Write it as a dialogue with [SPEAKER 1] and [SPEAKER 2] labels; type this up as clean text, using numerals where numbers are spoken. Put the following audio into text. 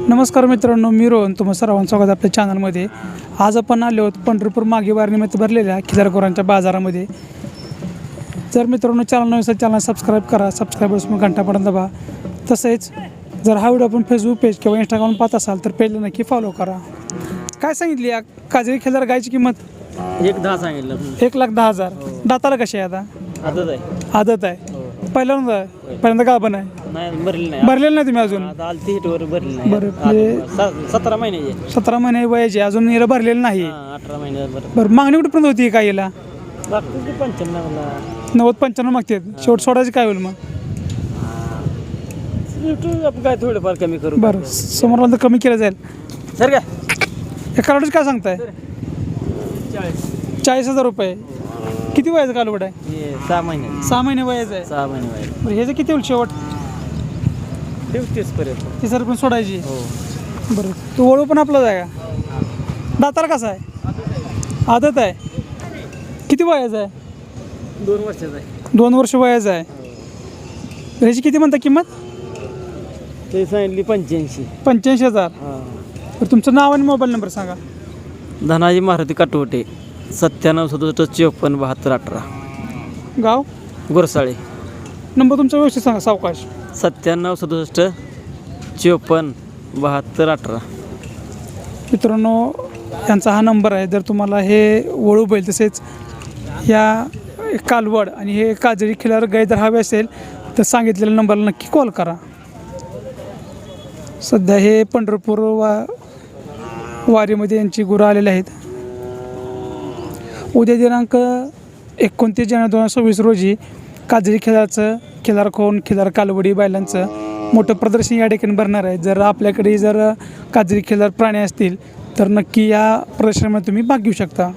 [SPEAKER 1] नमस्कार मित्रांनो, मी रोहन तुम्हा सर्वांचं स्वागत आपल्या चॅनलमध्ये. आज आपण आलो आहोत पंढरपूर मागे वारीनिमित्त भरलेल्या खिलारखोरांच्या बाजारामध्ये. जर मित्रांनो चॅनल नसेल चॅनल सबस्क्राईब करा, सबस्क्राईबर्स मग घंटापर्यंत दाबा. तसेच जर हा व्हिडिओ आपण फेसबुक पेज किंवा इंस्टाग्राम पाहत असाल तर पेजला नक्की फॉलो करा. काय सांगितली या काजळी खिलार गायची किंमत?
[SPEAKER 2] 1,10 सांगितलं.
[SPEAKER 1] 1,10,000. दाताला कशी आहे आता?
[SPEAKER 2] आदत आहे.
[SPEAKER 1] आदत आहे. पहिल्यांदा गाभण आहे.
[SPEAKER 2] नाही भरली नाही.
[SPEAKER 1] भरलेलं नाही तुम्ही अजून?
[SPEAKER 2] आता आलती हिटवर भरली नाही.
[SPEAKER 1] बरं,
[SPEAKER 2] 17 महिन्याचे.
[SPEAKER 1] 17 महिने वयाचे अजून याला भरलेलं नाही.
[SPEAKER 2] 18 महिन्यात बरं.
[SPEAKER 1] बरं, मागणी कुठपर्यंत होती काय याला?
[SPEAKER 2] बाकी 95ला
[SPEAKER 1] 90-95 मागतात. शेवट सोडायचं काय होईल मग?
[SPEAKER 2] आपण काय थोडंफार कमी करू.
[SPEAKER 1] बरं, समोर कमी केलं जाईल.
[SPEAKER 2] सर काय
[SPEAKER 1] या कालवडीचं काय सांगताय? 40,000 रुपये. किती वयाचं कालवड आहे?
[SPEAKER 2] 6 महिने.
[SPEAKER 1] 6 महिने वयाचं आहे.
[SPEAKER 2] 6 महिने वय.
[SPEAKER 1] बरं, ह्याचं किती होईल शेवट?
[SPEAKER 2] 30 पर्यंत.
[SPEAKER 1] 30 रुपये सोडायची.
[SPEAKER 2] हो.
[SPEAKER 1] बरं, तो वळू पण आपलाच आहे का? दाताला कसा आहे? आदत आहे. किती वयाचं आहे?
[SPEAKER 2] 2 वर्षाचा आहे.
[SPEAKER 1] 2 वर्ष वयाचं आहे. ह्याची किती म्हणता किंमत?
[SPEAKER 2] ते सांगितली 85.
[SPEAKER 1] 85,000. बरं, तुमचं नाव आणि मोबाईल नंबर सांगा.
[SPEAKER 2] धनाजी मारुती काटवटे 97-67-54-72-18
[SPEAKER 1] गाव?
[SPEAKER 2] गोरसाळे.
[SPEAKER 1] नंबर तुमचा व्यवस्थित सांगा सावकाश.
[SPEAKER 2] 97-67-54-72-18.
[SPEAKER 1] मित्रांनो, यांचा हा नंबर आहे. जर तुम्हाला हे वळू बैल तसेच या कालवड आणि हे काजळी खिलार गाय जर हवे असेल तर सांगितलेल्या नंबरला नक्की कॉल करा. सध्या हे पंढरपूर वारीमध्ये यांची गुरं आलेले आहेत. उद्या दिनांक 29 जानेवारी 2026 रोजी काजळी खिलारखोन खिलार कालवडी बैलांचं मोठं प्रदर्शन या ठिकाणी भरणार आहे. जर आपल्याकडे काजळी खिलार प्राणी असतील तर नक्की या प्रदर्शनामध्ये तुम्ही भाग घेऊ शकता.